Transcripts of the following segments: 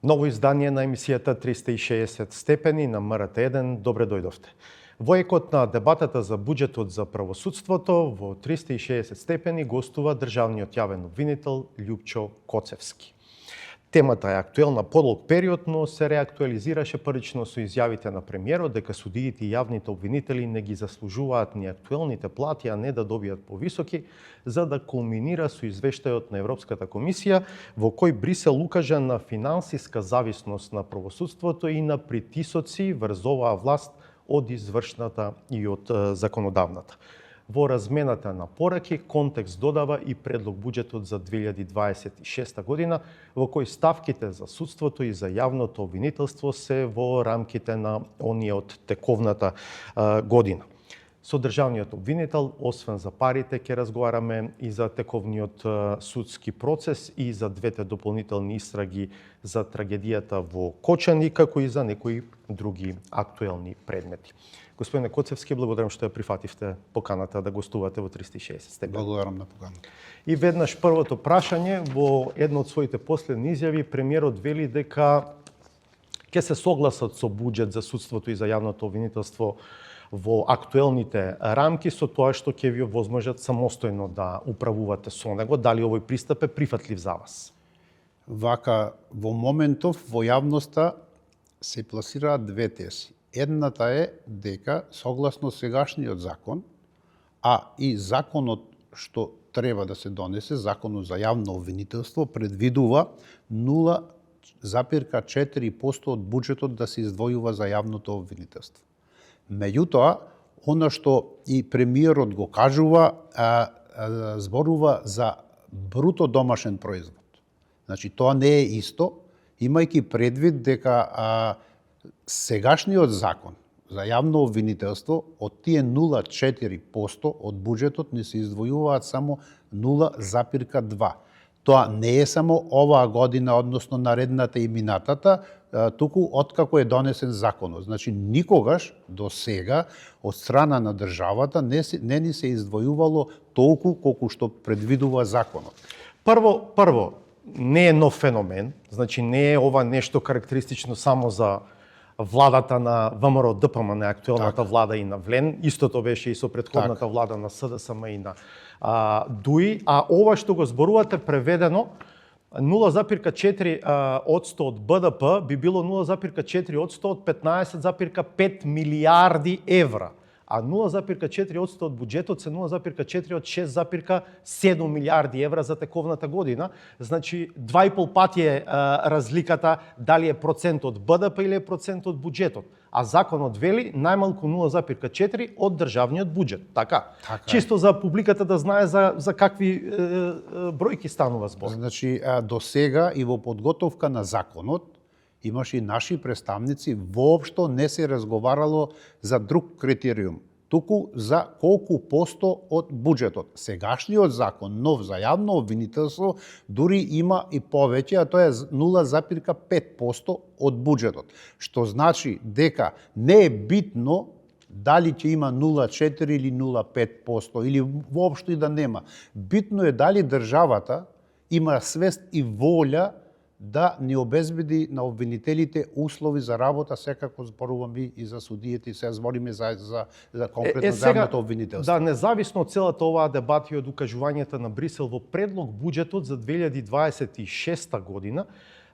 Ново издание на емисијата 360 степени на МРТ1. Добре дојдовте. Во екот на дебатата за буџетот за правосудството, во 360 степени гостува државниот јавен обвинител Љупчо Коцевски. Темата е актуелна подолг период, но се реактуализираше првично со изјавите на премиерот дека судиите и јавните обвинители не ги заслужуваат ни актуелните плати, а не да добијат повисоки, за да кулминира со извештајот на Европската комисија, во кој Брисел укажа на финансиска зависност на правосудството и на притисоци врз оваа власт од извршната и од законодавната. Во размената на пораки, контекст додава и предлог буџетот за 2026 година, во кој ставките за судството и за јавното обвинителство се во рамките на оние од тековната година. Со државниот обвинител, освен за парите, ќе разговараме и за тековниот судски процес и за двете дополнителни истраги за трагедијата во Кочани, како и за некои други актуелни предмети. Господине Коцевски, благодарам што ја прифативте поканата да гостувате во 360 степени. Благодарам на поканата. И веднаш првото прашање, во едно од своите последни изјави, премиерот вели дека ќе се согласат со буџет за судството и за јавното обвинителство во актуелните рамки, со тоа што ќе ви овозможат самостојно да управувате со него. Дали овој пристап е прифатлив за вас? Вака, во моментов во јавноста се пласираат две тези. Едната е дека согласно сегашниот закон, а и законот што треба да се донесе, законот за јавно обвинителство, предвидува 0,4% од буџетот да се издвојува за јавното обвинителство. Меѓутоа, она што и премиерот го кажува, зборува за бруто домашен производ. Значи, тоа не е исто, имајќи предвид дека сегашниот закон за јавно обвинителство од тие 0,4% од буџетот не се издвојуваат само 0,2%. Тоа не е само оваа година, односно наредната и минатата, туку откако е донесен законот. Значи, никогаш до сега од страна на државата не ни се издвојувало толку колку што предвидува законот. Прво, не е нов феномен, значи не е ова нешто карактеристично само за владата на ВМРО ДПМН, на актуелната влада и на ВЛЕН, истото беше и со претходната влада на СДСМ и на ДУИ, а ова што го зборувате преведено 0,4% од БДП би било 0,4% од 15,5 милиарди евра, а 0,4% од буџетот се 0,4 од 6,7 милиарди евра за тековната година. Значи, 2,5 пати е разликата дали е процент од БДП или е процент од буџетот. А законот вели најмалку 0,4 од државниот буџет. Така? Чисто за публиката да знае за какви бројки станува збор. Значи, до сега и во подготовка на законот имаше и наши представници, воопшто не се разговарало за друг критериум, туку за колку посто од буџетот. Сегашниот закон, нов за јавно обвинителство, дури има и повеќе, а тоа е 0,5% од буџетот. Што значи дека не е битно дали ќе има 0,4 или 0,5% или воопшто и да нема. Битно е дали државата има свест и волја да ни обезбеди на обвинителите услови за работа, секако зборуваме и за судиите, се збориме за конкретно јавното обвинителство. Да, независно од целата оваа дебата и од укажувањата на Брисел во предлог буџетот за 2026 година,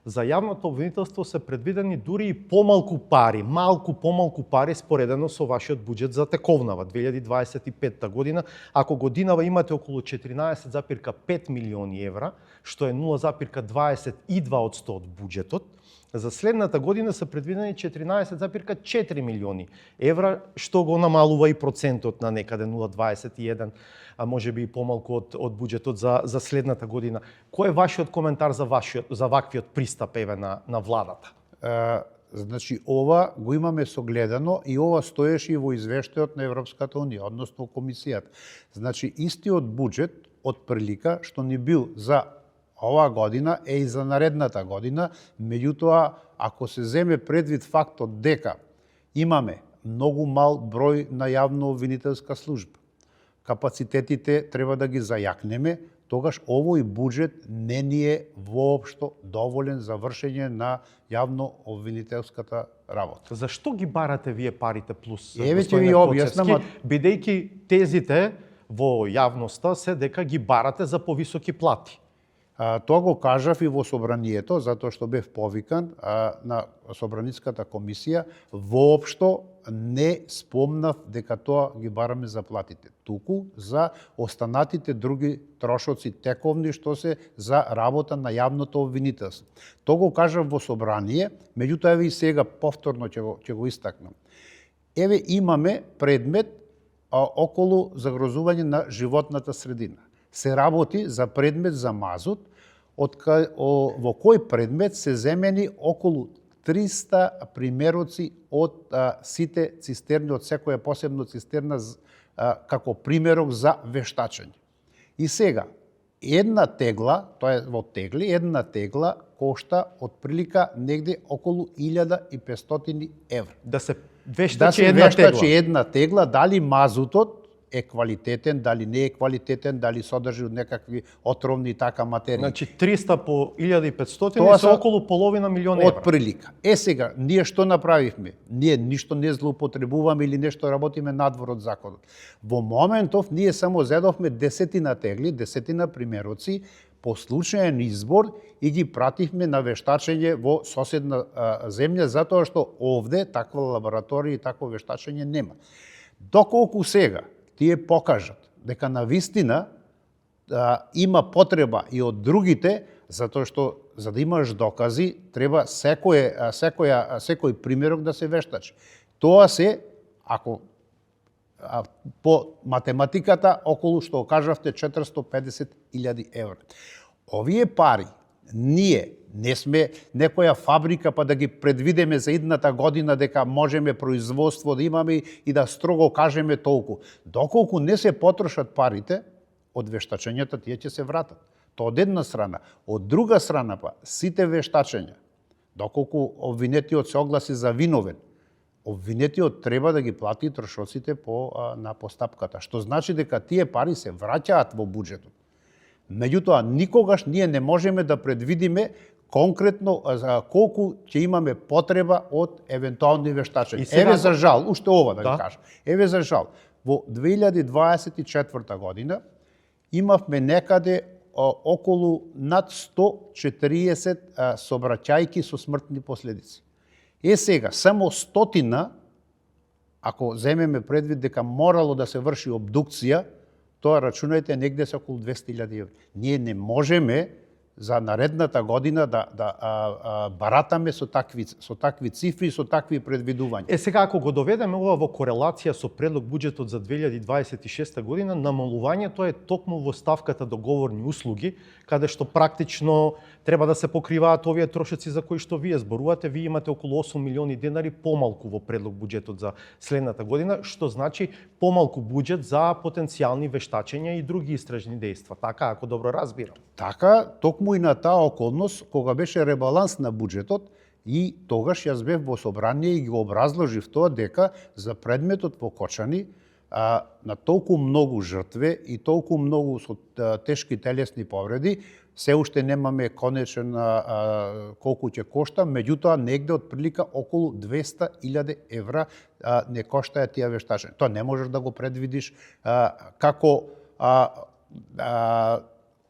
за јавното обвинителство се предвидени дури и помалку пари, малку помалку пари споредено со вашиот буџет за тековнава 2025 година. Ако годинава имате околу 14,5 милиони евра, што е 0,22% од буџетот, за следната година се предвидени 14,4 милиони евра, што го намалува и процентот на некаде 0,21, а може би и помалку од буџетот за следната година. Кој е вашиот коментар за ваквиот пристап на владата? Значи, ова го имаме согледано и ова стоеше и во извештајот на Европската унија, односно комисијата. Значи, истиот буџет од прилика што ни бил за оваа година е и за наредната година, меѓутоа, ако се земе предвид фактот дека имаме многу мал број на јавно обвинителска служба, капацитетите треба да ги зајакнеме, тогаш овој буџет не ни е воопшто доволен за вршење на јавно-обвинителската работа. Зашто ги барате вие парите плюс? Еве ќе господине ви објаснам, Коцевски, бидејќи тезите во јавноста се дека ги барате за повисоки плати. Тоа го кажав и во собранието, затоа што бев повикан на собраницката комисија, воопшто не спомнав дека тоа ги бараме за платите, туку за останатите други трошоци тековни што се за работа на јавното обвинителство. Тоа го кажав во собрание, меѓутоа еве и сега повторно ќе го истакнам. Еве имаме предмет околу загрозување на животната средина. Се работи за предмет за мазут, во кој предмет се земени околу 300 примероци од сите цистерни, од секоја посебно цистерна како примерок за вештачење. И сега, една тегла, тоа е во тегли, една тегла кошта од прилика негде околу 1500 евра. Да се Да вештачи се една вештачи тегла. една тегла, дали мазутот е квалитетен, дали не е квалитетен, дали содржи некакви отровни и така материи. Значи 300 по 1500 Тоа се са околу половина милион евра. од прилика. Сега, ние што направивме? Ние ништо не злоупотребуваме или нешто работиме надвор од законот. Во моментов ние само зедовме десетина тегли, десетина примероци, по случаен избор и ги пративме на вештачење во соседна земја, затоа што овде таква лабораторија и такво вештачење нема. Доколку сега тие покажат дека навистина има потреба и од другите, затоа што за да имаш докази треба секој примерок да се вештачи. Тоа се, ако по математиката околу што кажавте 450.000 евра. Овие пари ние не сме некоја фабрика па да ги предвидеме за идната година дека можеме производство да имаме и да строго кажеме толку. Доколку не се потрошат парите од вештачењата, тие ќе се вратат. Тоа од една страна. Од друга страна па, сите вештачења, доколку обвинетиот се огласи за виновен, обвинетиот треба да ги плати трошоците на постапката, што значи дека тие пари се враќаат во буџетот. Меѓутоа, никогаш ние не можеме да предвидиме конкретно колку ќе имаме потреба од евентуални вештачења. Сега... Еве за жал, уште ова да ви Да. кажам. Еве за жал, во 2024 година имавме некаде околу над 140 собраќајки со смртни последици. Сега, само 100, ако земеме предвид дека морало да се врши обдукција, тоа рачунајте негде се околу 200.000 евра. Ние не можеме за наредната година да баратаме со такви цифри, со такви предвидувања. Сега, ако го доведеме ова во корелација со предлог буџетот за 2026 година, намалувањето е токму во ставката договорни услуги, каде што практично треба да се покриваат овие трошоци за кои што вие зборувате. Вие имате околу 8 милиони денари помалку во предлог буџетот за следната година, што значи помалку буџет за потенцијални вештачења и други истражни дејства. Така, ако добро разбирам. Така, токму и на таа околност, кога беше ребаланс на буџетот, и тогаш јас бев во собрание и го образложив тоа дека за предметот во Кочани на толку многу жртве и толку многу со тешки телесни повреди, се уште немаме конечен колку ќе кошта, меѓутоа негде од прилика околу 200.000 евра не коштаја тие вештачења. Тоа не можеш да го предвидиш како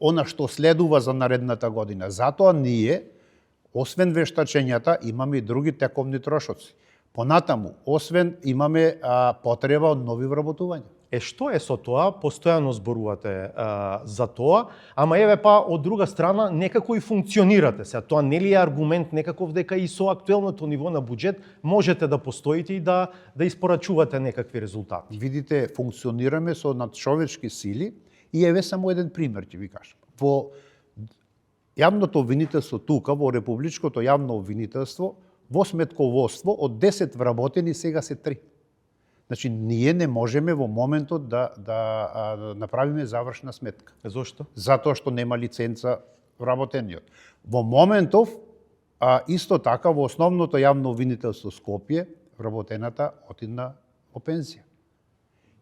она што следува за наредната година. Затоа ние, освен вештачењата, имаме и други тековни трошоци. Понатаму, освен имаме потреба од нови вработувања. Што е со тоа? Постојано зборувате за тоа, ама еве па од друга страна некако и функционирате. Сега тоа нели е аргумент некаков дека и со актуелното ниво на буџет можете да постоите и да испорачувате некакви резултати? Видите, функционираме со надчовечки сили и еве само еден пример ќе ви кажам. Во јавното обвинителство тука, во републичкото јавно обвинителство, во сметководство од 10 вработени сега се 3. Значи, ние не можеме во моментот да направиме завршна сметка. Зошто? Затоа што нема лиценца вработениот. Во моментов, исто така, во основното јавно обвинителство Скопје, вработената отидна во пензија.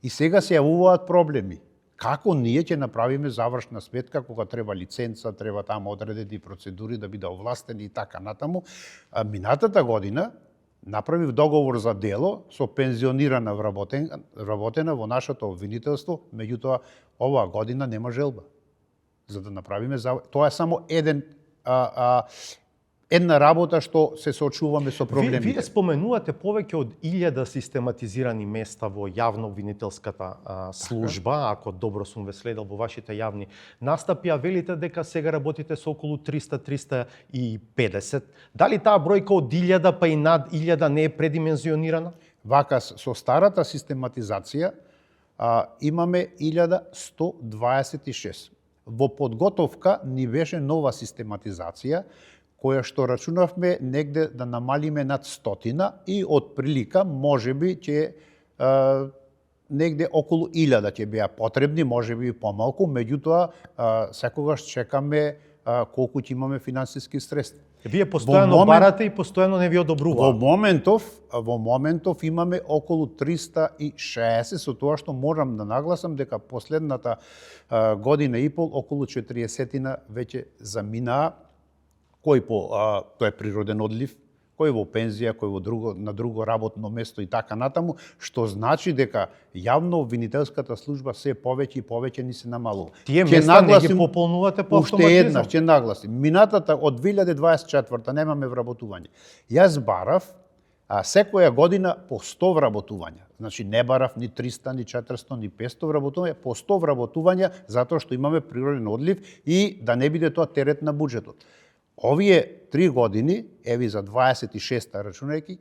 И сега се јавуваат проблеми. Како ние ќе направиме завршна сметка кога треба лиценца, треба таму одредени процедури да биде овластени и така натаму. Минатата година направив договор за дело со пензионирана вработена во нашето обвинителство, меѓутоа оваа година нема желба. За да направиме тоа е само една работа што се соочуваме со проблемите. Вие споменувате повеќе од 1000 систематизирани места во јавно-обвинителската служба, ако добро сум ве следел во вашите јавни настапи, а велите дека сега работите со околу 300-350. Дали таа бројка од 1000 па и над 1000 не е предимензионирана? Вака, со старата систематизација имаме 1126. Во подготовка ни беше нова систематизација, која што рачунавме негде да намалиме над 100 и од прилика можеби ќе негде околу 1000 ќе беа потребни, можеби и помалку, меѓутоа секогаш чекаме колку ќе имаме финансиски средства. Вие постојано барате и постојано не ви одобрува. Во моментов имаме околу 360, со тоа што морам да нагласам дека последната година и пол околу 40 веќе заминаа, кој тој е природен одлив, кој во пензија, кој на друго работно место и така натаму, што значи дека јавно-обвинителската служба се повеќе и повеќе ни се намалува. Тие места не ги пополнувате по автоматизам? Уште еднаш ќе нагласим. Минатата од 2024 немаме вработување. Јас барав секоја година по 100 вработувања. Значи не барав ни 300, ни 400, ни 500 вработувања, по 100 вработувања затоа што имаме природен одлив и да не биде тоа терет на буџетот. Овие 3 години, еви за 26-та рачунајќи,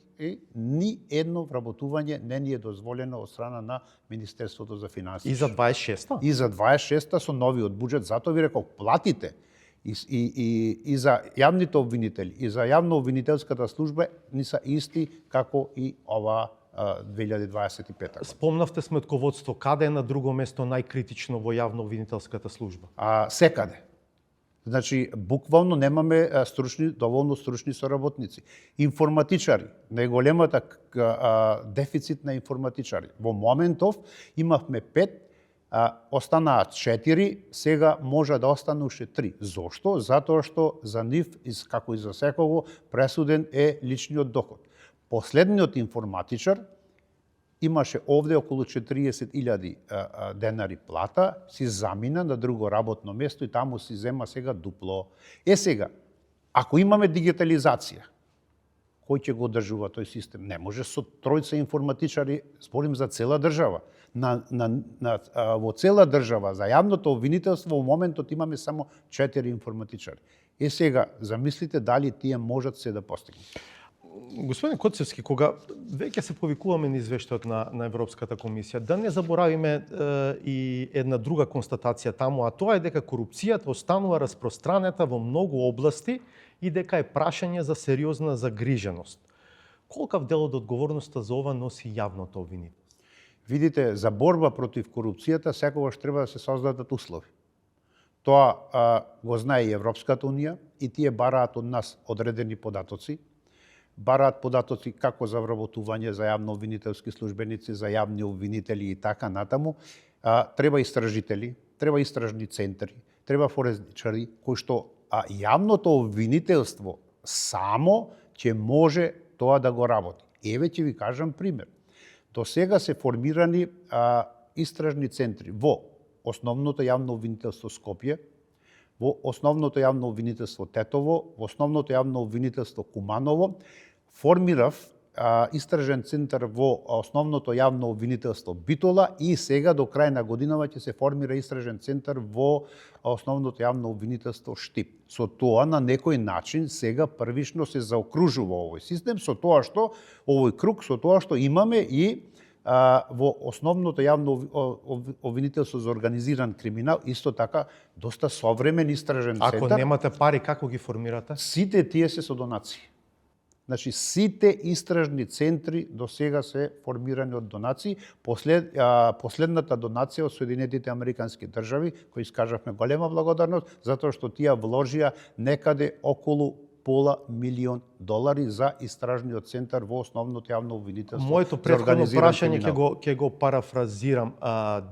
ни едно вработување не ни е дозволено од страна на Министерството за финансии. И за 26-та? И за 26-та со новиот буџет, затоа ви реков, платите и за јавните обвинители, и за јавно-обвинителската служба ни се исти како и ова 2025 година. Спомнавте сметководство, каде е на друго место најкритично во јавно-обвинителската служба? Секаде. Значи, буквално немаме доволно стручни соработници. Информатичари, најголемата дефицит на информатичари. Во моментов имавме 5, останаат 4, сега може да остане уште 3. Зошто? Затоа што за нив, како и за секого, пресуден е личниот доход. Последниот информатичар имаше овде околу 40.000 денари плата, си замина на друго работно место и таму си зема сега дупло. Сега, ако имаме дигитализација, кој ќе го одржува тој систем? Не може со тројца информатичари, зборим за цела држава. Во цела држава, за јавното обвинителство, во моментот имаме само 4 информатичари. Сега, замислите дали тие можат се да постигнат. Господин Коцевски, кога веќе се повикуваме на извештајот на Европската комисија, да не заборавиме и една друга констатација таму, а тоа е дека корупцијата останува распространета во многу области и дека е прашање за сериозна загриженост. Колкав дел од одговорноста за ова носи јавното обвинителство? Видите, за борба против корупцијата секогаш треба да се создадат услови. Тоа го знае и Европската унија и тие бараат од нас одредени податоци, бараат податоци како за вработување за јавно-обвинителски службеници, за јавни обвинители и така натаму. Треба истражители, треба истражни центри, треба форезничари, кои што јавното обвинителство само ќе може тоа да го работи. Еве ќе ви кажам пример. До сега се формирани истражни центри во Основното јавно обвинителство Скопје, во Основното јавно обвинителство Тетово, во Основното јавно обвинителство Куманово. Формирав истражен центар во Основното јавно обвинителство Битола и сега до крај на годинава ќе се формира истражен центар во Основното јавно обвинителство Штип. Со тоа на некој начин сега првично се заокружува овој систем, со тоа што овој круг, со тоа што имаме и во Основното јавно обвинителство за организиран криминал, исто така доста современ истражен центар. Ако немате пари, како ги формирате? Сите тие се со донации. Значи, сите истражни центри до сега се формирани од донации. Последната донација од Соединетите Американски држави, кој искажавме голема благодарност, затоа што тие вложија некаде околу $500,000 за истражниот центар во основното јавно обвинителство. Моето за претходно организиран прашање криминал. ќе го парафразирам.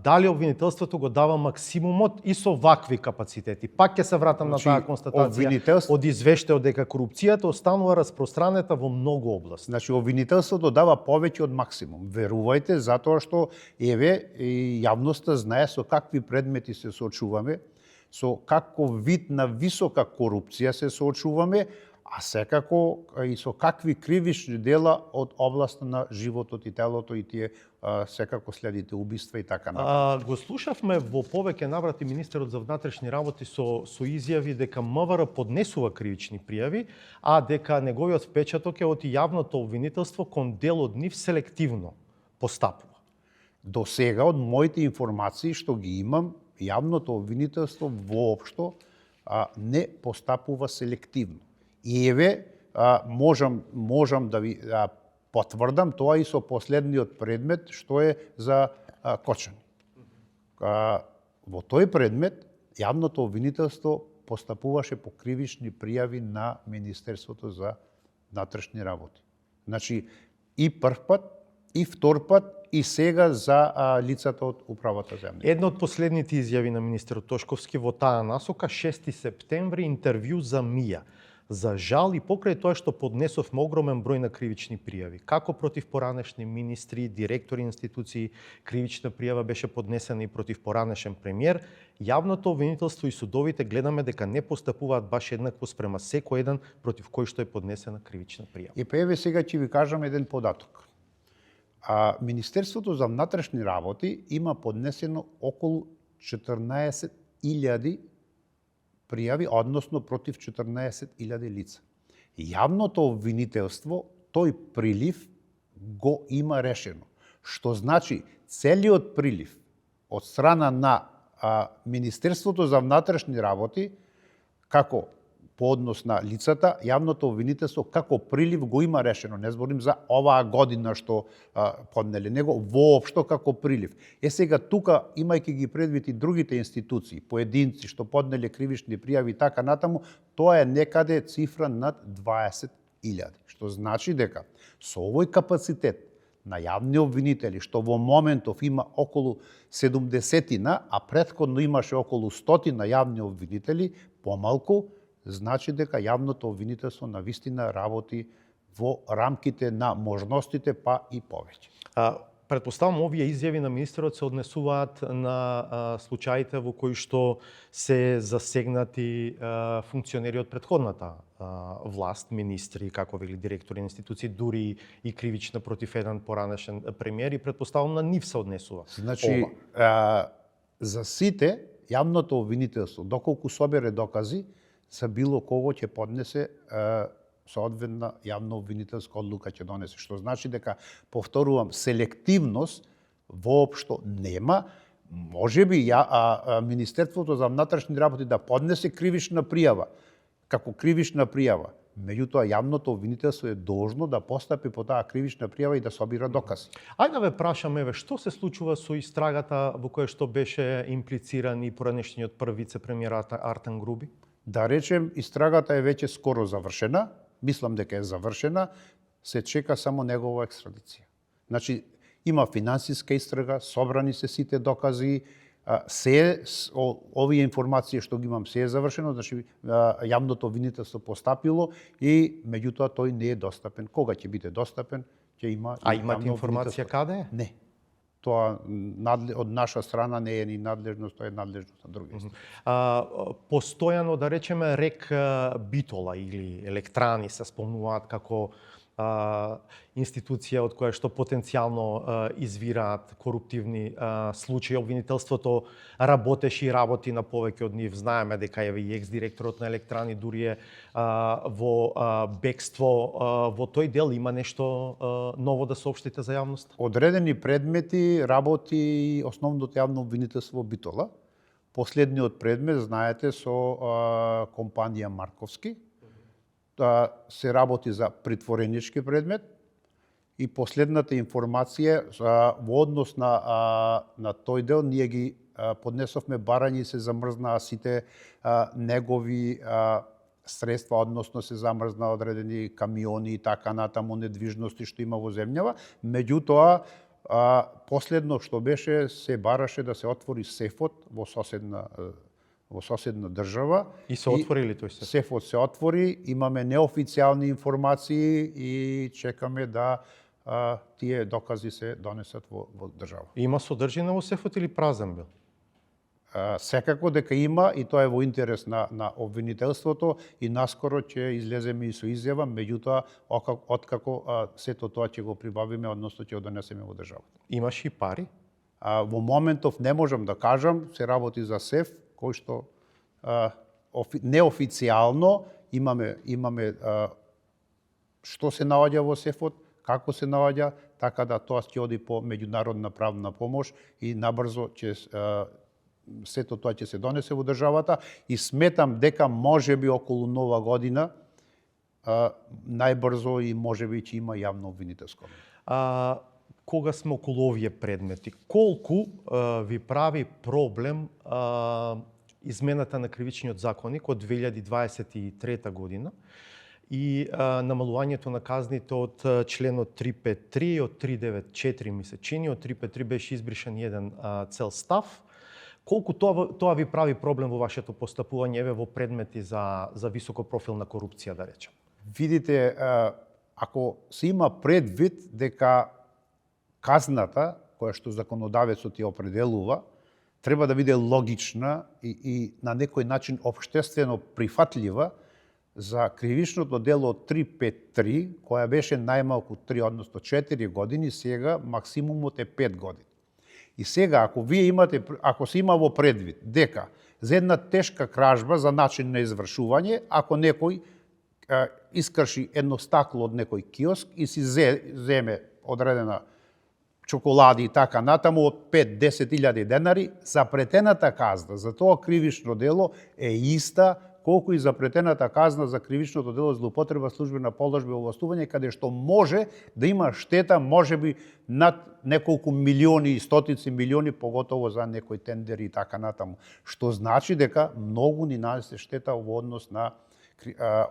Дали обвинителството го дава максимумот и со вакви капацитети? Пак ќе се вратам на таа констатација од извештајот дека корупцијата останува распространета во многу области. Значи, обвинителството дава повеќе од максимум. Верувајте, затоа што еве и јавноста знае со какви предмети се соочуваме, со каков вид на висока корупција се соочуваме, а секако и со какви кривични дела од областа на животот и телото и тие секако следите убиства и така натаму. Го слушавме во повеќе наврати министерот за внатрешни работи со изјави дека МВР поднесува кривични пријави, а дека неговиот впечаток е од јавното обвинителство кон дел од нив селективно постапува. До сега, од моите информации што ги имам, јавното обвинителство воопшто не постапува селективно. И еве, можам да ви потврдам тоа и со последниот предмет што е за Кочани. Во тој предмет јавното обвинителство постапуваше по кривични пријави на Министерството за внатрешни работи. Значи, и прв пат, и втор пат, и сега за лицата од управата земја. Една од последните изјави на министерот Тошковски во таа насока, 6 септември, интервју за МИА. За жал и покрај тоа што поднесовме огромен број на кривични пријави, како против поранешни министри, директори институции, кривична пријава беше поднесена и против поранешен премиер, јавното обвинителство и судовите гледаме дека не постапуваат баш еднакво спрема секој еден против кој што е поднесена кривична пријава. И па еве сега ќе ви кажам еден податок. Министерството за внатрешни работи има поднесено околу 14.000 пријави, односно против 14.000 лица. Јавното обвинителство тој прилив го има решено. Што значи целиот прилив од страна на Министерството за внатрешни работи, како по однос на лицата, јавното обвинителство како прилив го има решено. Не зборим за оваа година што поднеле, него воопшто како прилив. Сега тука, имајќи ги предвид и другите институции, поединци што поднеле кривични пријави и така натаму, тоа е некаде цифра над 20.000. Што значи дека со овој капацитет на јавни обвинители, што во моментов има околу 70, а претходно имаше околу 100 јавни обвинители, помалку, значи дека јавното обвинителство навистина работи во рамките на можностите, па и повеќе. Претпоставам, овие изјави на министерот се однесуваат на случаите во кои што се засегнати функционери од претходната власт, министри, како вели директори на институции, дури и кривична против еден поранешен премиер, и претпоставам на нив се однесува. Значи, за сите јавното обвинителство, доколку собере докази, за било кого ќе поднесе соодветна јавно обвинителска одлука ќе донесе. Што значи дека, повторувам, селективност воопшто нема. Можеби Министерството за внатрешни работи да поднесе кривична пријава, како кривична пријава. Меѓутоа, јавното обвинителство е должно да постапи по таа кривична пријава и да собира докази. Ајде да ве прашам, еве, што се случува со истрагата во која што беше имплициран и поранешниот прв вице-премиер Артан Груби? Да речем, истрагата е веќе скоро завршена, мислам дека е завршена, се чека само негова екстрадиција. Значи, има финансиска истрага, собрани се сите докази, овие информации што ги имам се е завршено, значи јавното обвинителство постапило и меѓутоа тој не е достапен. Кога ќе биде достапен, ќе има... А имате информација каде е? Не. Тоа од наша страна не е ни надлежност, тоа е надлежност на други страни. Постојано, да речеме, рек Битола или Електрани се спомнуваат како институција од која што потенцијално извираат коруптивни случаи. Обвинителството работеше и работи на повеќе од нив. Знаеме дека е и екс-директорот на Електрани дури е во бегство. Во тој дел има нешто ново да соопштите за јавноста? Одредени предмети работи основното јавно обвинителство Битола. Последниот предмет, знаете, со компанија Марковски, се работи за притворенички предмет и последната информација во однос на тој дел ние ги поднесовме барања и се замрзнаа сите негови средства, односно се замрзна одредени камиони и така натаму недвижности што има во земјава. Меѓутоа, последно што беше, се бараше да се отвори сефот во соседна држава. И се отвори ли тој сеф? Сефот се отвори, имаме неофицијални информации и чекаме да тие докази се донесат во држава. Има содржина во сефот или празен бил? Секако дека има и тоа е во интерес на обвинителството и наскоро ќе излеземе и со изјава, меѓутоа откако сето тоа ќе го прибавиме, односно ќе го донесеме во државата. Имаш и пари? Во моментов не можам да кажам, се работи за сеф кој што неофицијално имаме што се наоѓа во сефот, како се наоѓа, така да тоа ќе оди по меѓународна правна помош и набрзо ќе сето тоа ќе се донесе во државата и сметам дека можеби околу Нова година најбрзо и можеби ќе има јавно обвинителско. Кога сме околу овие предмети, колку ви прави проблем измената на кривичниот законник од 2023 година и намалувањето на казните од членот 353, од 394 ми се чини, од 353 беше избришан еден цел став. Колку тоа ви прави проблем во вашето постапување во предмети за високопрофилна корупција, да речем? Видите, ако се има предвид дека казната, која што законодавецот ја определува, треба да биде логична и на некој начин општествено прифатлива, за кривичното дело од 353, која беше најмалку 3, односно 4 години, сега максимумот е 5 години. И сега, ако се има во предвид дека за една тешка кражба за начин на извршување, ако некој искрши едно стакло од некој киоск и си земе одредена чоколади и така натаму од 5-10 илјади денари, запретената казна за тоа кривично дело е иста колку и запретената казна за кривичното дело злоупотреба службена положба и овластување, каде што може да има штета можеби над неколку милиони и стотици милиони, поготово за некој тендер и така натаму. Што значи дека многу ни нанесе штета во однос на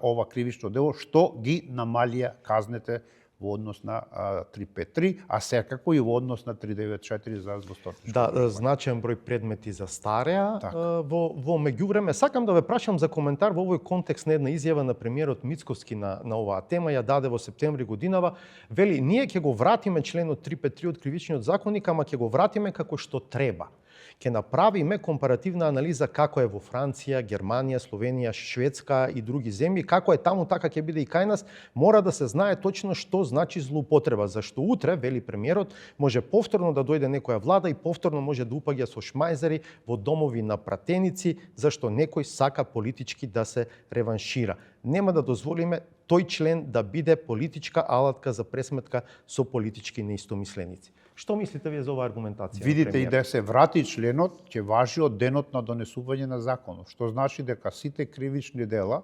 ова кривично дело, што ги намалија казнете во однос на 353, а секако и во однос на 394 за злостотничко. Да, значаен број предмети застареа. Во меѓувреме, сакам да ве прашам за коментар во овој контекст на една изјава на премиерот Мицковски на оваа тема, ја даде во септември годинава. Вели, ние ќе го вратиме членот 353 од кривичниот законник, ама ќе го вратиме како што треба. Ќе направиме компаративна анализа како е во Франција, Германија, Словенија, Шведска и други земји, како е таму, така ќе биде и кај нас. Мора да се знае точно што значи злоупотреба, зашто утре, вели премиерот, може повторно да дојде некоја влада и повторно може да упаѓа со шмајзери во домови на пратеници, зашто некој сака политички да се реваншира. Нема да дозволиме тој член да биде политичка алатка за пресметка со политички неистомисленици. Што мислите вие за оваа аргументација? Видите, и да се врати членот, ќе важи од денот на донесување на законот, што значи дека сите кривични дела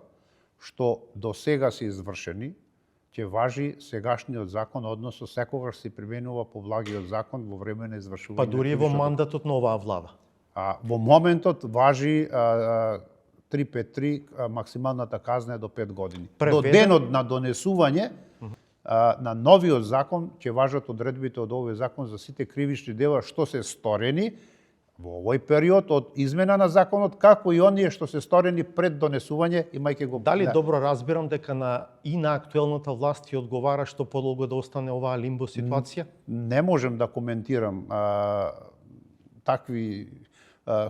што до сега се извршени, ќе важи сегашниот закон, односно секогаш се применува повлагиот закон во време на извршување. Па дури во мандатот на оваа влада. Во моментот важи 353 максималната казна е до 5 години. До денот на донесување на новиот закон ќе важат одредбите од овој закон за сите кривични дела што се сторени во овој период од измена на законот, како и оние што се сторени пред донесување, имајќи го. Дали добро разбирам дека на актуелната власт ја одговара што подолго да остане оваа лимбо ситуација? Не можем да коментирам такви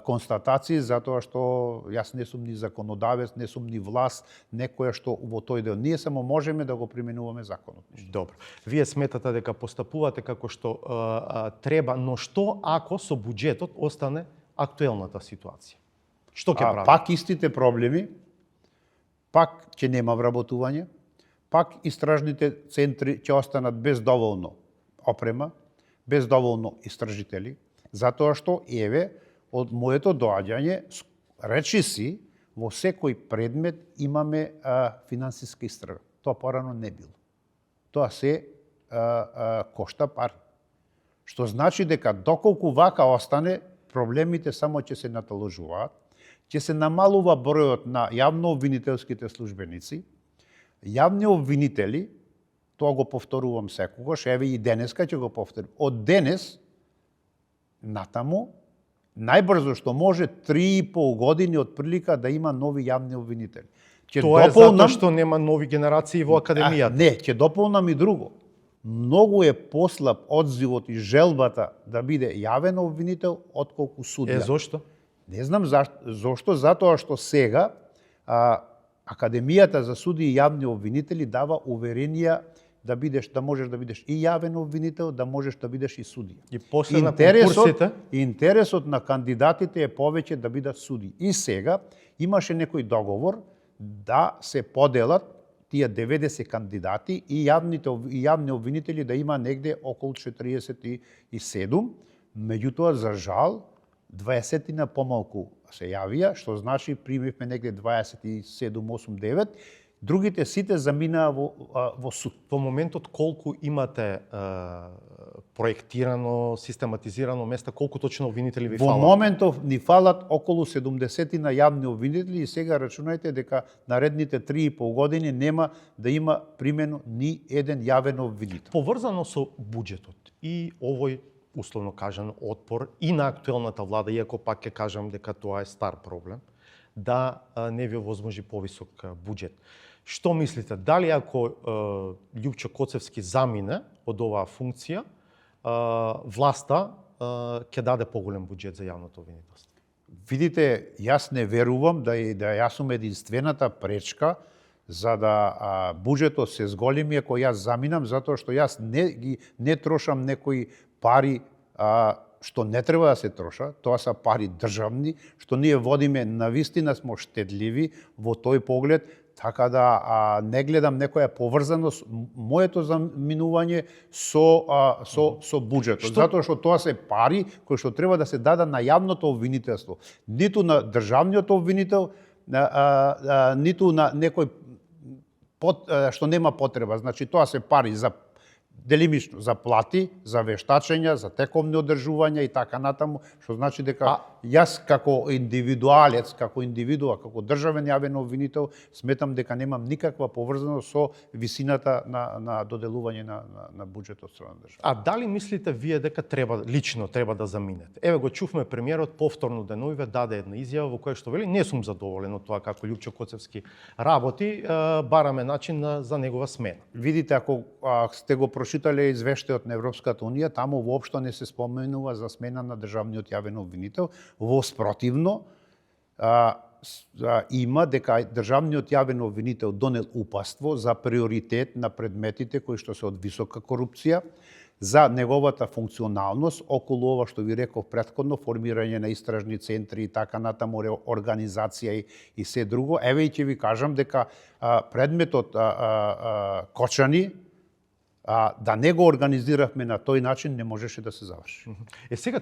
констатации, затоа што јас не сум ни законодавец, не сум ни власт, некоја што во тој дел. Ние само можеме да го применуваме законот. Добро. Вие сметате дека постапувате како што треба, но што ако со буџетот остане актуелната ситуација? Што ќе прави? Пак истите проблеми, пак ќе нема вработување, пак истражните центри ќе останат без доволно опрема, без доволно истражители, затоа што од моето доаѓање, речи си, во секој предмет имаме финансиска истрага. Тоа порано не било. Тоа се кошта пари. Што значи дека доколку вака остане, проблемите само ќе се наталожуваат, ќе се намалува бројот на јавно-обвинителските службеници, јавни обвинители, тоа го повторувам секогаш, еве и денеска ќе го повторам. Од денес натаму, најбрзо што може 3,5 години од прилика да има нови јавни обвинители. Тоа е затоа што нема нови генерации во академијата. Не, ќе дополнам и друго. Многу е послаб одзивот и желбата да биде јавен обвинител отколку судија. Зошто? Не знам зошто, затоа што сега Академијата за суди и јавни обвинители дава уверенија да можеш да бидеш и јавен обвинител, да можеш да бидеш и судија. И после на конкурсите? Интересот на кандидатите е повеќе да бидат суди. И сега имаше некој договор да се поделат тие 90 кандидати и јавни обвинители да има негде околу 47, меѓутоа за жал 20 помалку се јавија, што значи примивме негде 27, 8, 9, другите сите заминаа во суд. Во моментот колку имате проектирано, систематизирано места, колку точно обвинители ви фалат? Во моментов ни фалат околу 70 на јавни обвинители и сега рачунајте дека наредните 3,5 години нема да има примено ни еден јавен обвинител. Поврзано со буџетот и овој условно кажан отпор и на актуелната влада, иако пак ќе кажам дека тоа е стар проблем, да не ви овозможи повисок буџет. Што мислите, дали ако Љупчо Коцевски замине од оваа функција, власта ќе даде поголем буџет за јавното обвинителство? Видите, јас не верувам да јас сум единствената пречка за да буџетот се зголеми ако јас заминам, затоа што јас не трошам некои пари што не треба да се троша, тоа се пари државни, што ние водиме навистина смо штедливи во тој поглед, така да не гледам некоја поврзаност моето заминување со буџетот, затоа што тоа се пари кои што треба да се дадат на јавното обвинителство, ниту на државниот обвинител, ниту на некој што нема потреба. Значи тоа се пари за делимично за плати, за вештачења, за тековни одржувања и така натаму, што значи дека јас како индивидуалец, како индивидуа, како државен јавен обвинител, сметам дека немам никаква поврзаност со висината на доделување на буџетот од страна држава. А дали мислите вие дека лично треба да заминете? Еве го чувме премиерот повторно деновиве даде една изјава во која што вели не сум задоволен од тоа како Љупчо Коцевски работи, бараме начин за негова смена. Видите, ако сте го прочитале извештајот на Европската унија, таму воопшто не се споменува за смена на државниот јавен обвинител. Во спротивно, има дека државниот јавен обвинител донел упатство за приоритет на предметите кои што се од висока корупција, за неговата функционалност околу ова што ви реков претходно, формирање на истражни центри и така натаму, организација и се друго. Еве и ќе ви кажам дека предметот Кочани, да не го организиравме на тој начин, не можеше да се заврши. Сега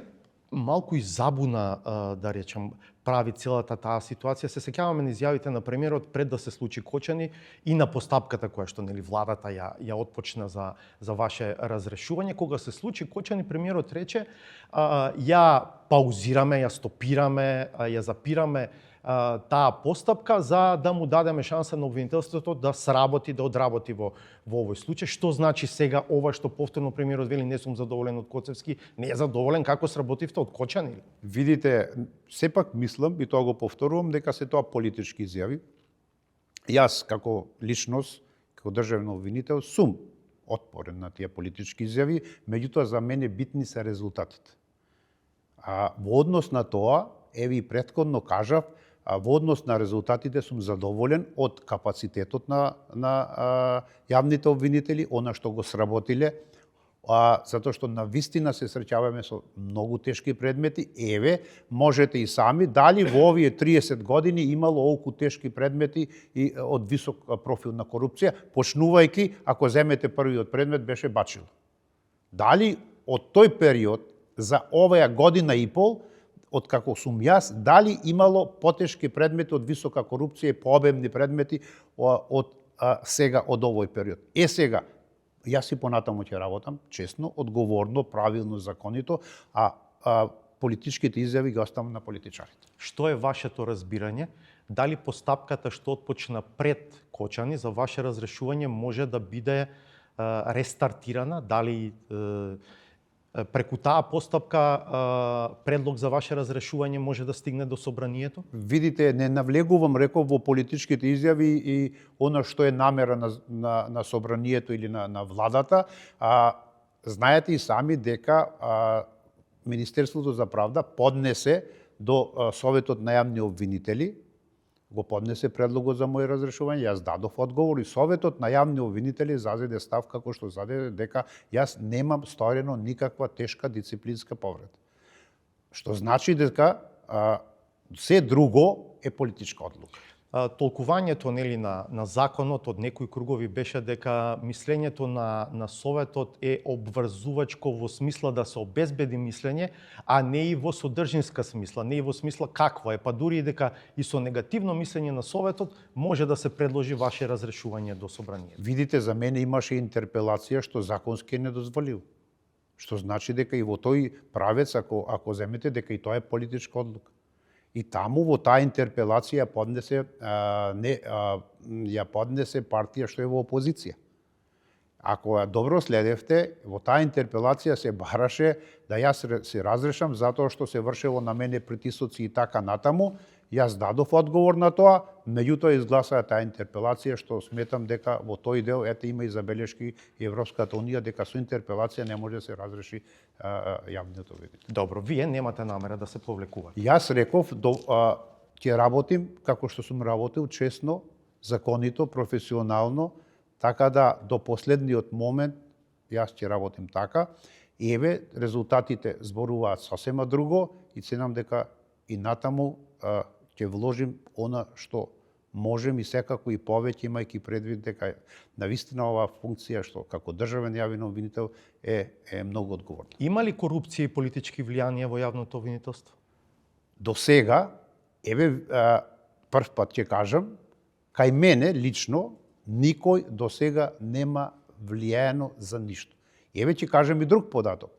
малку и забуна, да речем, прави целата таа ситуација. Се сеќаваме на изјавите на премиерот пред да се случи Кочани и на постапката која што владата ја отпочна за ваше разрешување. Кога се случи Кочани, премиерот рече ја паузираме, ја стопираме, ја запираме таа постапка за да му дадеме шанса на обвинителството да сработи, да одработи во овој случај. Што значи сега ова што повторно премиерот вели не сум задоволен од Коцевски, не е задоволен како сработивте од Кочани? Видите, сепак мислам, и тоа го повторувам, дека се тоа политички изјави. Јас како личност, како државен обвинител, сум отпорен на тие политички изјави, меѓутоа за мене битни се резултатите. Во однос на тоа, еве и претходно кажав, во однос на резултатите сум задоволен од капацитетот на јавните обвинители, она што го сработиле, затоа што на вистина се среќаваме со многу тешки предмети. Еве, можете и сами, дали во овие 30 години имало олку тешки предмети и од висок профил на корупција, почнувајќи, ако земете првиот предмет, беше Бачило. Дали од тој период, за оваа година и пол, од како сум јас, дали имало потешки предмети од висока корупција и пообемни предмети од сега, од овој период. Сега, јас и понатаму ќе работам, честно, одговорно, правилно, законито, политичките изјави ги оставам на политичарите. Што е вашето разбирање? Дали постапката што отпочна пред Кочани за ваше разрешување може да биде рестартирана? Дали преку таа постапка предлог за ваше разрешување може да стигне до собранието? Видите, не навлегувам, реков, во политичките изјави и она што е намера на собранието или на владата. Знаете и сами дека Министерството за правда поднесе до Советот на јавни обвинители, го поднесе предлогот за моје разрешување, јас дадов одговор и Советот на јавни обвинители зазеде став како што зазеде дека јас немам сторено никаква тешка дисциплинска повреда. Што значи дека се друго е политичка одлука. Толкувањето нели на законот од некои кругови беше дека мислењето на Советот е обврзувачко во смисла да се обезбеди мислење, а не и во содржинска смисла, не и во смисла какво е, па дури и дека и со негативно мислење на Советот може да се предложи ваше разрешување до собранието. Видите, за мене имаше интерпелација што законски е недозволил. Што значи дека и во тој правец, ако земете, дека и тоа е политичка одлука. И таму во таа интерпелација ја поднесе партија што е во опозиција. Ако ја добро следевте, во таа интерпелација се бараше да јас се разрешам затоа што се вршело на мене притисоци и така натаму. Јас дадов одговор на тоа, меѓутоа изгласаа таа интерпелација што сметам дека во тој дел има и забелешки и Европската унија дека со интерпелација не може да се разреши јавниот обвинител. Добро, вие немате намера да се повлекувате. Јас реков ќе работим како што сум работил, честно, законито, професионално, така да до последниот момент јас ќе работим така. И еве резултатите зборуваат сосема друго и ценам дека и натаму ќе вложим она што можем и секако и повеќе, имајќи предвид дека навистина оваа функција што како државен јавен обвинител е многу одговорна. Има ли корупција и политички влијанија во јавното обвинителство? До сега, прв пат ќе кажам, кај мене лично никој до сега нема влијано за ништо. Еве ќе кажам и друг податок.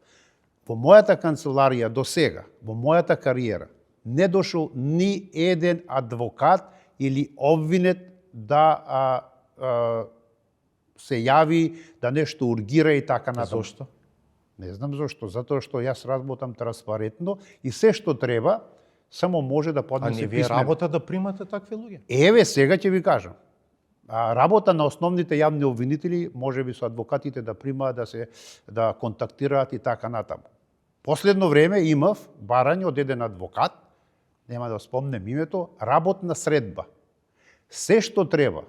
Во мојата канцеларија до сега, во мојата кариера, не дошол ни еден адвокат или обвинет да се јави, да нешто ургира и така натаму. Зошто? Не знам зошто, затоа што јас работам транспарентно и се што треба само може да поднесе писмено. А не вие писмено. работа да примате такви луѓе? Еве сега ќе ви кажам. Работа на основните јавни обвинители, може би со адвокатите да примаат, да контактираат и така натаму. Последно време имав барање од еден адвокат, нема да спомнем името, работна средба. Се што треба,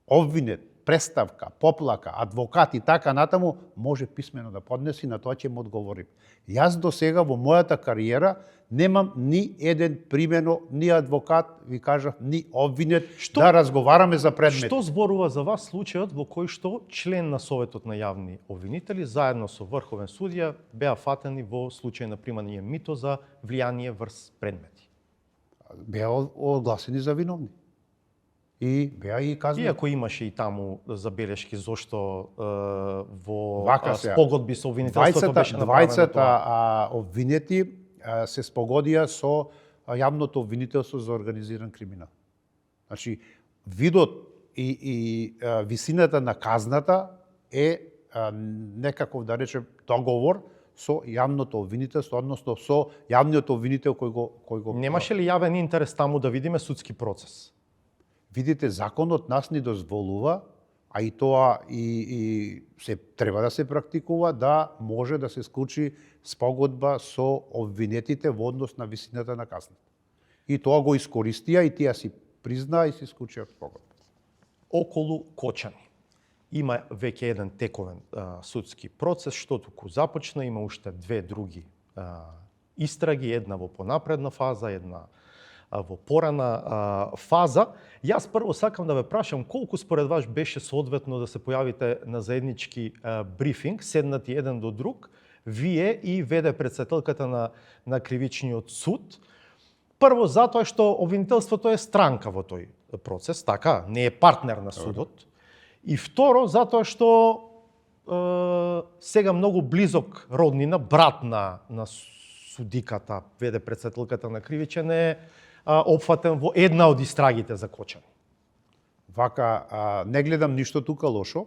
обвинет, преставка, поплака, адвокат и така натаму, може писмено да поднеси, на тоа ќе му одговорим. Јас до сега во мојата кариера немам ни еден примено, ни адвокат, ви кажав, ни обвинет да разговараме за предмет. Што зборува за вас случајот во кој што член на Советот на јавни обвинители заедно со врховен судија беа фатени во случај на примање мито за влијание врз предмети? Беа огласени за виновни. И беа и казани. Иако имаше и таму забелешки зошто во Вака спогодби со обвинителството беше направено тоа. Двајцата обвинети се спогодија со јавното обвинителство за организиран криминал. Значи, видот и висината на казната е некаков, да речем, договор со јавното обвинителство, односно со јавниот обвинител кој го... Немаше ли јавен интерес таму да видиме судски процес? Видите, законот нас ни дозволува, а и тоа и се треба да се практикува, да може да се склучи спогодба со обвинетите во однос на висината на казната. И тоа го искористија и тие си признаа и се склучија спогодба. Околу Кочани има веќе еден тековен судски процес, што туку започна, има уште две други истраги, една во понапредна фаза, една во порана фаза. Јас прво сакам да ве прашам колку според вас беше соодветно да се појавите на заеднички брифинг, седнати еден до друг, вие и веде претседателката на кривичниот суд. Прво затоа што обвинителството е странка во тој процес, така, не е партнер на судот. И второ затоа што сега многу близок роднина, брат на судиката, веде председателката на Кривичен е опфатен во една од истрагите за Кочани. Вака, не гледам ништо тука лошо,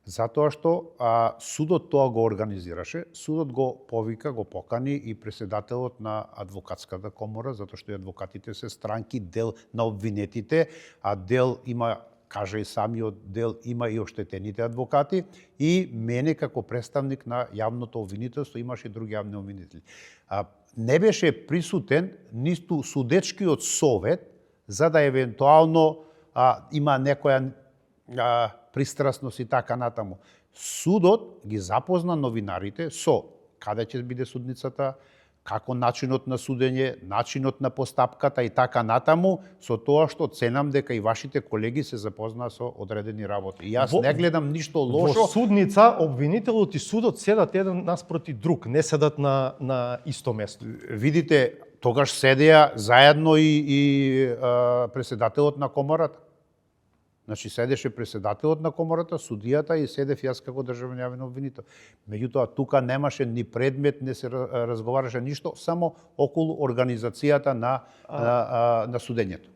затоа што судот тоа го организираше, судот го повика, го покани и председателот на адвокатската комора, затоа што и адвокатите се странки, дел на обвинетите, а дел има, кажа и самиот дел, има и оштетените адвокати, и мене како представник на јавното обвинителство имаше и други јавни обвинители. Не беше присутен ниту судечкиот совет за да евентуално има некоја пристрасност и така натаму. Судот ги запозна новинарите со каде ќе биде судницата, како начинот на судење, начинот на постапката и така натаму, со тоа што ценам дека и вашите колеги се запознаа со одредени работи. И јас не гледам ништо лошо. Во судница обвинителот и судот седат еден наспроти друг, не седат на исто место. Видите, тогаш седеа заедно и председателот на комората. Значи седеше председателот на комората, судијата и седев јас како државен јавен обвинител. Меѓутоа тука немаше ни предмет, не се разговараше ништо, само околу организацијата на судењето.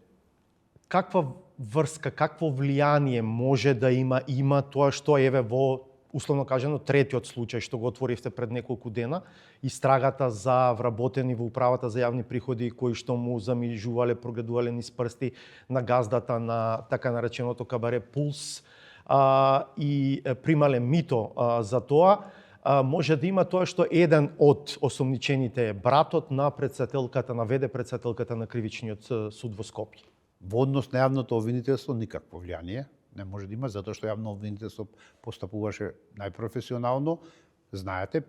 Каква врска, какво влијание може да има тоа што еве во условно кажано третиот случај што го отворивте пред неколку дена, истрагата за вработени во управата за јавни приходи кои што му замижувале, прогледувале низ прсти на газдата на така нареченото кабаре Пулс и примале мито за тоа, може да има тоа што еден од осомничените е братот на председателката, на веде председателката на Кривичниот суд во Скопје. Во однос на јавното обвинителство никакво влијание не може да има, затоа што јавно обвинителство постапуваше најпрофесионално. Знаете,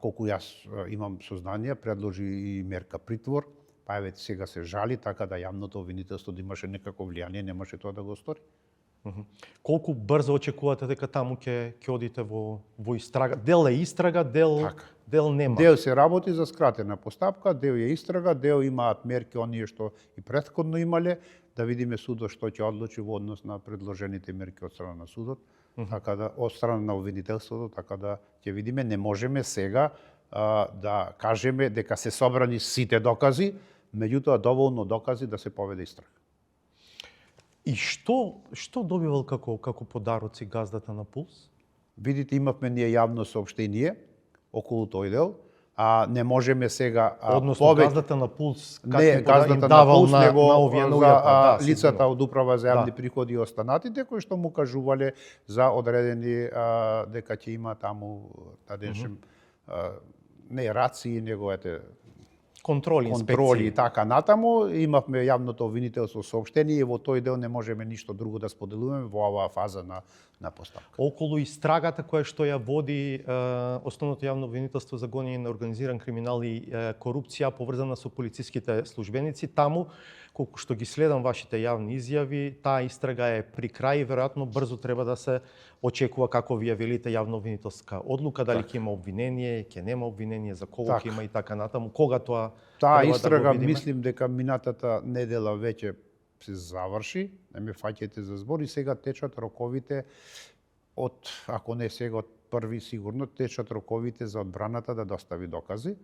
колку јас имам сознание, предложи и мерка притвор, па еве сега се жали, така да јавното обвинителство да имаше некако влијание, немаше тоа да го стори. Колку брзо очекувате дека таму ќе одите во истрага? Дел е истрага, дел нема. Дел се работи за скратена постапка, дел е истрага, дел имаат мерки оние што и претходно имале, да видиме судот што ќе одлучи во однос на предложените мерки од страна на судот, така да од страна на обвинителството, така да ќе видиме. Не можеме сега да кажеме дека се собрани сите докази, меѓутоа доволно докази да се поведе истрага. И што добивал како подароци газдата на Пулс? Видите, имавме ние јавно соопштение околу тој дел, не можеме сега односно газдата на Пулс не газдата на Пулс, него за лицата од управа за јавни приходи и останатите кои што му кажувале за одредени дека ќе има таму да речем не рации, него контроли и така натаму. Имавме јавното обвинителство соопштение и во тој дел не можеме ништо друго да споделуваме во оваа фаза на постапка. Околу истрагата која што ја води основното јавно обвинителство за гонење на организиран криминал и корупција поврзана со полициските службеници, таму колку што ги следам вашите јавни изјави, таа истрага е при крај и веројатно брзо треба да се очекува, како вие велите, јавно обвинителска одлука, дали ќе има обвинение, ќе нема обвинение, за кого ќе има и така натаму. Кога тоа истрага, мислим дека минатата недела веќе се заврши, не ме фаќајте за збор, и сега течат роковите од, ако не сега од први сигурно, течат роковите за одбраната да достави докази,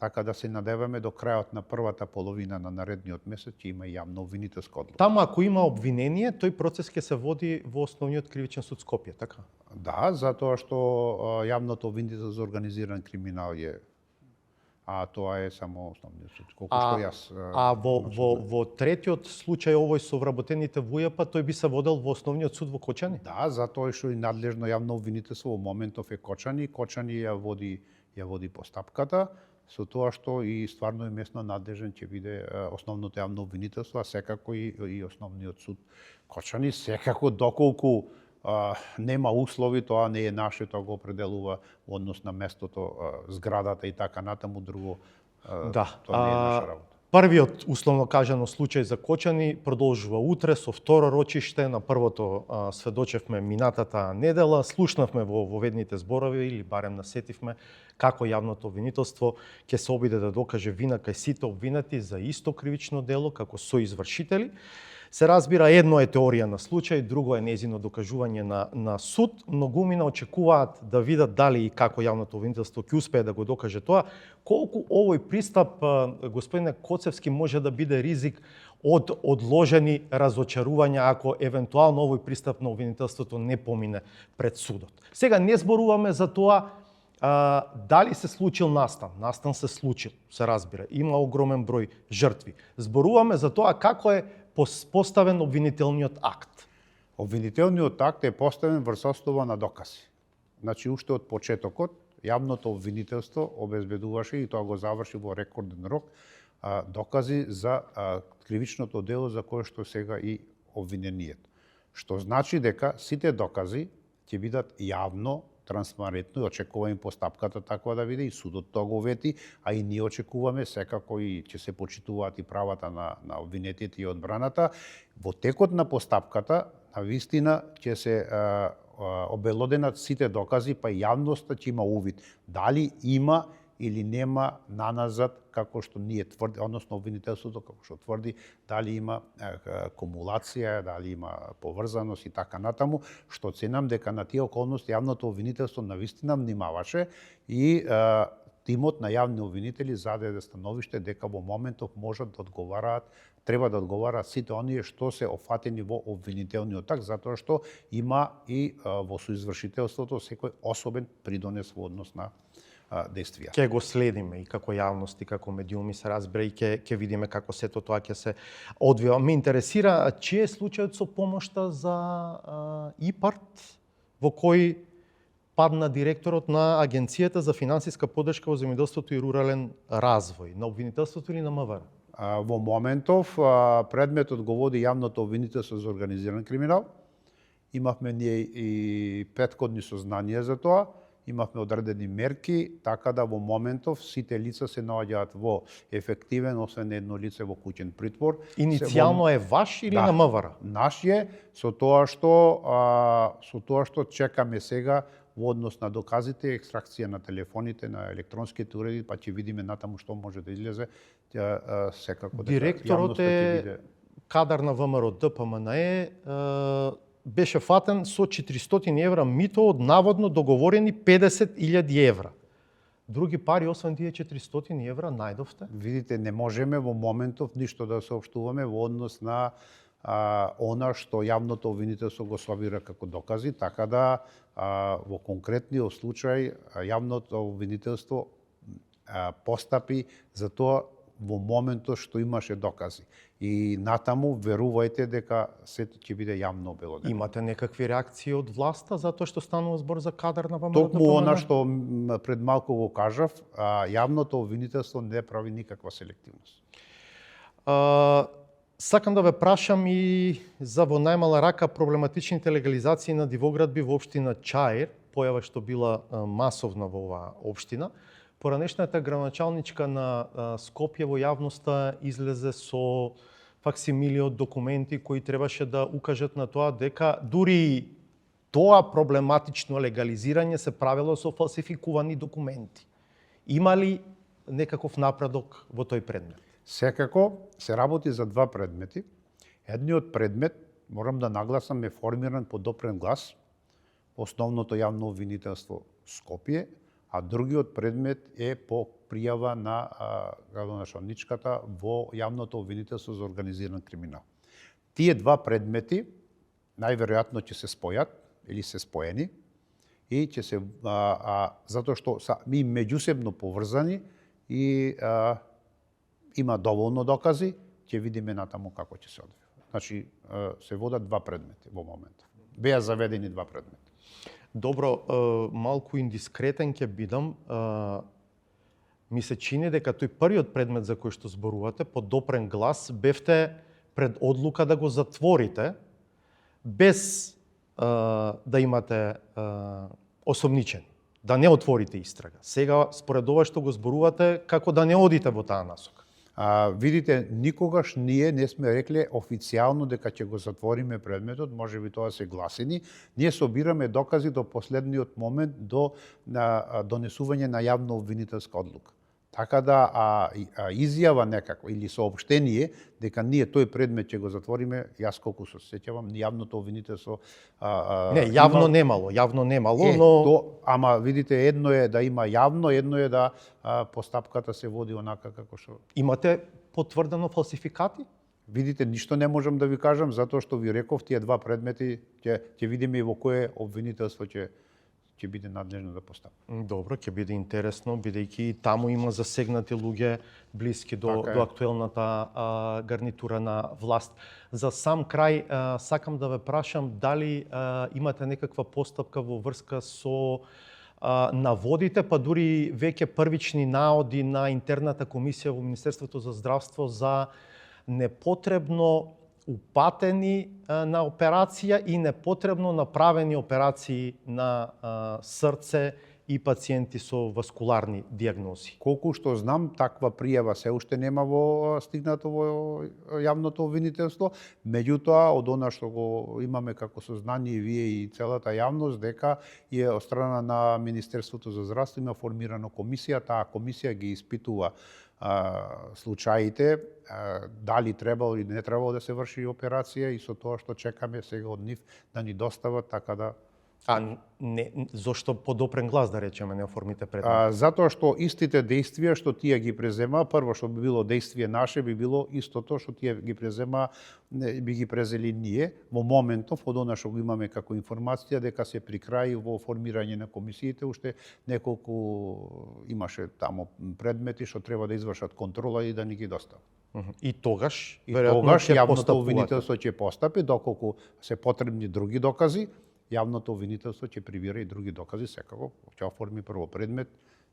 така да се надеваме до крајот на првата половина на наредниот месец ќе има јавно обвинителска одлука. Таму ако има обвинение, тој процес ќе се води во основниот кривичен суд Скопје, така? Да, затоа што јавното обвинителство за организиран криминал е тоа е само основниот суд, колку што јас. Во третиот случај овој со вработените во УЈП, тој би се водел во основниот суд во Кочани? Да, затоа што и надлежно јавно обвинителство во моментов е Кочани, Кочани ја води постапката, со тоа што и стварно и местно надлежен ќе биде основното јавно обвинителство, а секако и основниот суд Кочани, секако доколку нема услови, тоа не е наше, тоа го определува во однос на местото, зградата и така натаму, друго тоа не е наша работа. Првиот, условно кажано, случај за Кочани продолжува утре со второ рочиште. На првото сведочевме минатата недела, слушнавме во ведните зборови, или барем насетивме, како јавното обвинителство ќе се обиде да докаже вина кај сите обвинати за исто кривично дело како соизвршители. Се разбира, едно е теорија на случај, друго е нејзино докажување на суд. Многумина очекуваат да видат дали и како јавното обвинителство ќе успее да го докаже тоа. Колку овој пристап, господине Коцевски, може да биде ризик од одложени разочарувања ако евентуално овој пристап на обвинителството не помине пред судот. Сега не зборуваме за тоа дали се случил настан. Настан се случил, се разбира. Има огромен број жртви. Зборуваме за тоа како е поставен обвинителниот акт. Обвинителниот акт е поставен врз основа на докази. Значи, уште од почетокот, јавното обвинителство обезбедуваше, и тоа го заврши во рекорден рок, докази за кривичното дело за кое што сега и обвиненијето. Што значи дека сите докази ќе бидат јавно, транспарентно, и очекуваме постапката таква да биде, и судот тоа го вети, а и ние очекуваме секако и ќе се почитуваат и правата на обвинетите и одбраната. Во текот на постапката, навистина ќе се обелоденат сите докази, па и јавноста ќе има увид дали има или нема наназад, како што ние тврди, односно обвинителството како што тврди, дали има кумулација, дали има поврзаност и така натаму, што ценам дека на тие околности јавното обвинителство навистина внимаваше и тимот на јавни обвинители зададе становиште дека во моментов можат да одговараат, треба да одговараат сите оние што се офатени во обвинителниот акт, затоа што има и во соизвршителството секој особен придонес во однос на действија. Ќе го следиме и како јавност и како медиуми, се разбира, и ќе видиме како сето тоа ќе се одвива. Ме интересира чиј е случајот со помошта за ИПАРТ, во кој падна директорот на Агенцијата за финансиска поддршка во земјоделството и рурален развој, на обвинителството или на МВР? Во моментов предметот го води јавното обвинителство за организиран криминал. Имавме ние и претходни сознанија за тоа. Имавме одредени мерки, така да во моментов сите лица се наоѓаат во ефективен, освен едно лице, во куќен притвор. Иницијално е ваш или на МВР? Наш е, со тоа што чекаме сега во однос на доказите, екстракција на телефоните, на електронските уреди, па ќе видиме натаму што може да излезе. Секако дека директорот е кадар на ВМРО ДПМНЕ, беше фатен со 400 евра мито од наводно договорени 50.000 евра. Други пари, освен тие 400 евра, најдовте? Видите, не можеме во моментов ништо да соопштуваме во однос на она што јавното обвинителство го собира како докази, така да во конкретниот случај јавното обвинителство постапи за тоа во моментот што имаше докази. И натаму верувајте дека сето ќе биде јавно обелодено. Имате некакви реакции од власта затоа што станува збор за кадар на ВМРО? Токму она што пред малку го кажав, јавното обвинителство не прави никаква селективност. Сакам да ве прашам и за во најмала рака проблематичните легализации на дивоградби во општина Чаир, појава што била масовна во оваа општина. Поранешната градоначалничка на Скопје во јавноста излезе со факсимили од документи кои требаше да укажат на тоа дека дури тоа проблематично легализирање се правело со фалсификувани документи. Има ли некаков напредок во тој предмет? Секако се работи за два предмети. Едниот предмет, морам да нагласам, е формиран по допрен глас, основното јавно обвинителство Скопје, а другиот предмет е по пријава на градоначалничката во јавното обвинителство за организиран криминал. Тие два предмети најверојатно ќе се спојат или се споени и ќе се затоа што са ми меѓусебно поврзани и има доволно докази, ќе видиме натаму како ќе се одвива. Значи се водат два предмети во моментот. Беа заведени два предмети. Добро, малку индискретен ќе бидам. Ми се чини дека тој првиот предмет за кој што зборувате, по допрен глас, бевте пред одлука да го затворите, без да имате осомничен, да не отворите истрага. Сега, според ова што го зборувате, како да не одите во таа насока? Видите, никогаш ние не сме рекле официјално дека ќе го затвориме предметот, може би тоа се гласини. Ние собираме докази до последниот момент до донесување на јавно обвинителска одлука. Така да изјава некаква или соопштение дека ние тој предмет ќе го затвориме, јас колку се сеќавам, јавното обвинителство Не, јавно немало, но ама видите, едно е да има јавно, едно е да постапката се води онака како што имате потврдено фалсификати? Видите, ништо не можам да ви кажам, затоа што ви реков, тие два предмети ќе видиме и во кое обвинителство ќе биде надлежно да постапи. Добро, ќе биде интересно, бидејќи таму има засегнати луѓе блиски до актуелната гарнитура на власт. За сам крај, сакам да ве прашам дали имате некаква постапка во врска со наводите, па дури веќе првични наоди на интерната комисија во Министерството за здравство за непотребно упатени на операција и непотребно направени операции на срце и пациенти со васкуларни дијагнози. Колку што знам, таква пријава се уште нема стигнато во јавното обвинителство, меѓутоа од она што го имаме како сознание и вие и целата јавност дека е од страна на Министерството за здравство има формирана комисија, таа комисија ги испитува случаите, дали требало или не требало да се врши операција и со тоа што чекаме сега од нив да ни достават, така да зошто подопрен глас, да речеме, не оформите предмет? Затоа што истите дејствија што тие ги презема, прво што би било дејствие наше, би било истото што тие ги презема, би ги презели ние во моментов, од она што го имаме како информација дека се при крај во формирање на комисиите, уште неколку имаше таму предмети што треба да извршат контрола и да ни ги достават. И тогаш јавното обвинителство ќе постапи, доколку се потребни други докази, јавното обвинителство ќе прибира и други докази, секако ќе оформи прво предмет,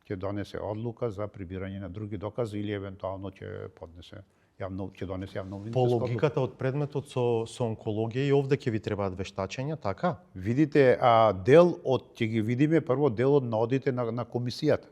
ќе донесе одлука за прибирање на други докази или евентуално ќе донесе јавно обвинителство. По логиката од предметот со онкологија и овде ќе ви требаат вештачења, така? Видите, дел од ќе ги видиме прво дел од наодите на комисијата.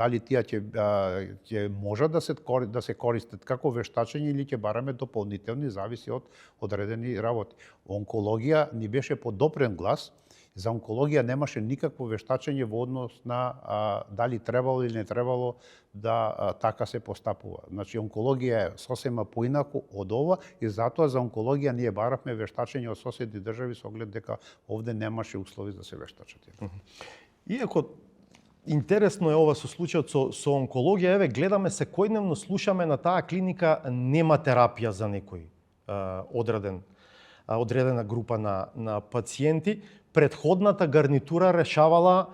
Дали тие ќе можат да се користат како вештачење или ќе бараме дополнителни, зависи од одредени работи. Онкологија ни беше подопрен глас, за онкологија немаше никакво вештачење во однос на дали требало или не требало да така се постапува. Значи, онкологија е сосема поинаку од ова и затоа за онкологија ние баравме вештачење од соседни држави со оглед дека овде немаше услови да се вештачат. Иако интересно е ова со случајот со онкологија, еве гледаме секојдневно, слушаме на таа клиника нема терапија за некој одредена група на пациенти. Предходната гарнитура решавала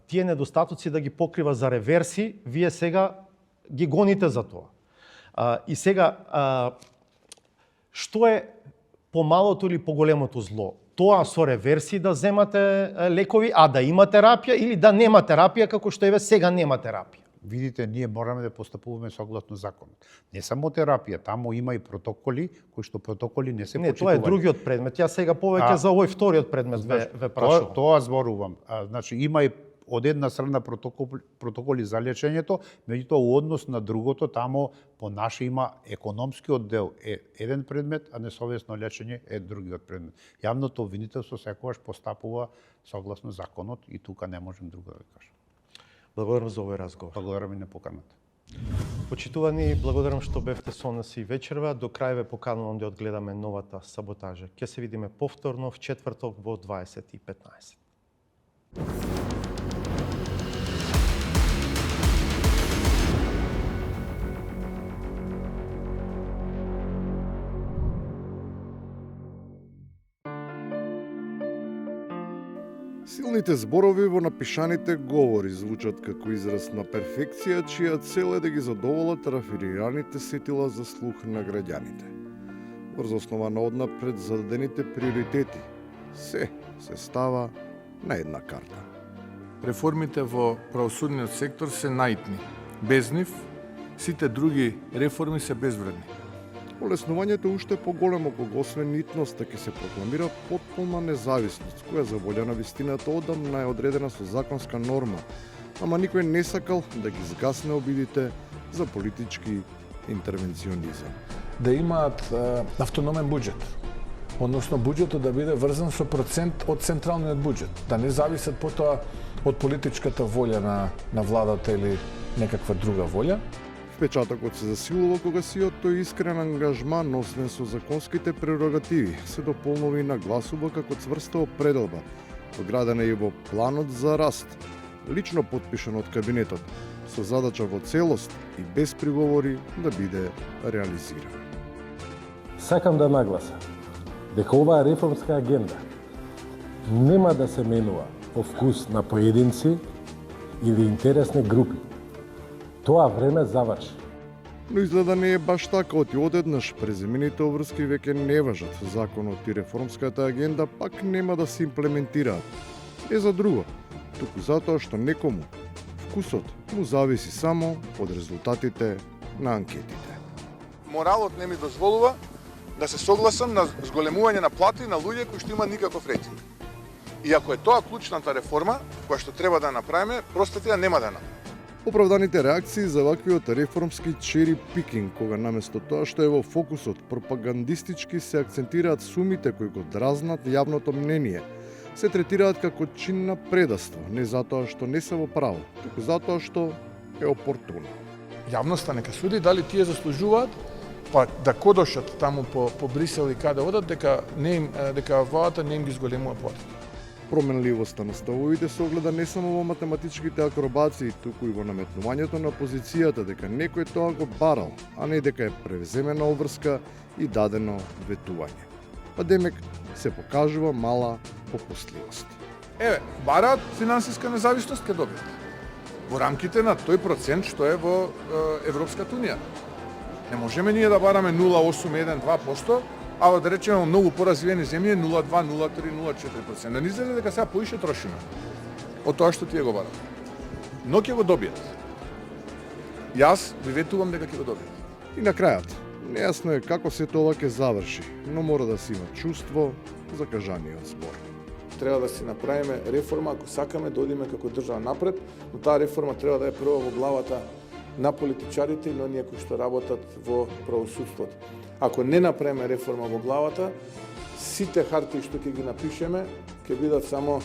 тие недостатоци да ги покрива за реверси, вие сега ги гоните за тоа. И сега, што е помалото или поголемото зло? Тоа со реверси да земате лекови, а да има терапија, или да нема терапија, како што еве сега нема терапија? Видите, ние мораме да постапуваме согласно законот. Не само терапија, таму има и протоколи, кои што протоколи не се почитуваат. Не, тоа е другиот предмет. Ја сега повеќе за овој вториот предмет ве прашувам. Тоа зборувам. Значи има и од една страна протоколи за лечењето, меѓутоа у однос на другото, таму по наше има економскиот дел е еден предмет, а несовесно лечење е другиот предмет. Јавното обвинителство секогаш постапува согласно законот и тука не можем друго да кажем. Благодарам за овој разговор. Благодарам и на поканата. Почитувани, благодарам што бевте со нас и вечерва. До крај ве поканувам да одгледаме новата саботажа. Ќе се видиме повторно в четврток во 20:15. Силните зборови во напишаните говори звучат како израз на перфекција, чија цел е да ги задоволат рафинираните сетила за слух на граѓаните. Врз основа на однапред зададените приоритети, се става на една карта. Реформите во правосудниот сектор се наитни. Без нив, сите други реформи се безвредни. Олеснувањето е уште поголемо кога освен нитноста ќе се прокламира потполна независност, која за волја на вистината одамна е одредена со законска норма, ама никој не сакал да ги згасне обидите за политички интервенционизам. Да имаат автономен буџет, односно буџетот да биде врзан со процент од централниот буџет, да не зависат потоа од политичката волја на владата или некаква друга волја. Впечатокот се засилува кога сиот тој искрен ангажман, освен со законските прерогативи, се дополнува и нагласува како цврста определба, вградена и во планот за раст, лично подпишан од кабинетот, со задача во целост и без приговори да биде реализиран. Сакам да нагласа дека оваа реформска агенда нема да се менува по вкус на поединци или интересни групи. Тоа време заврши. Но изгледа не е баш така, оти одеднаш преземените обврски веќе не важат. Законот и реформската агенда пак нема да се имплементираат. Не за друго, туку затоа што некому вкусот му зависи само од резултатите на анкетите. Моралот не ми дозволува да се согласам на зголемување на плати на луѓе кои што имаат никаков рейтинг. И ако е тоа клучната реформа, која што треба да направиме, простите нема да направиме. Оправданите реакции за ваквиот реформски чери пикинг, кога наместо тоа што е во фокусот пропагандистички се акцентираат сумите кои го дразнат јавното мнение, се третираат како чин на предавство, не затоа што не се во право, туку затоа што е опортуно. Јавноста нека суди дали тие заслужуваат па да кодошат таму по Брисел и каде одат дека владата не им ги зголемува платите. Променливоста на ставовите се огледа не само во математичките акробации, туку и во наметнувањето на позицијата дека некој тоа го барал, а не дека е превземена обврска и дадено ветување. Па демек се покажува мала попустливост. Еве, бараат финансиска независност ке добијат. Во рамките на тој процент што е во Европската унија. Не можеме ние да бараме 0,8-1-2%, а да речеме многу поразвиени земји 0,2, 0,3, 0,4%. Да не изгледа дека сега поише трошиме од тоа што тие го барат. Но ќе го добијат. Јас ви ветувам дека ќе го добијат. И на крајот, нејасно е како се тоа ќе заврши, но мора да се има чувство за кажаниот збор. Треба да си направиме реформа ако сакаме да одиме како држава напред, но таа реформа треба да е прво во главата на политичарите и на оние кои што работат во правосудството. Ако не направиме реформа во главата, сите хартии што ќе ги напишеме ќе бидат само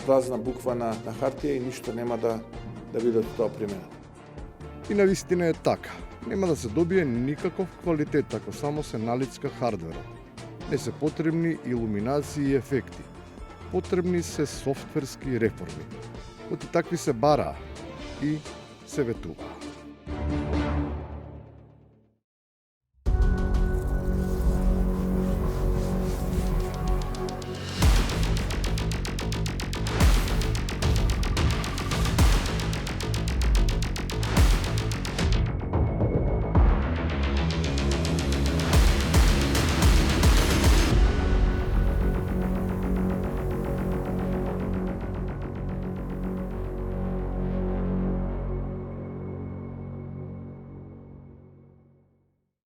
празна буква на хартија и ништо нема да бидат тоа применено. И навистина е така. Нема да се добие никаков квалитет ако само се налицка хардверот. Не се потребни илуминации и ефекти. Потребни се софтверски реформи. Оти такви се бараа и се ветува.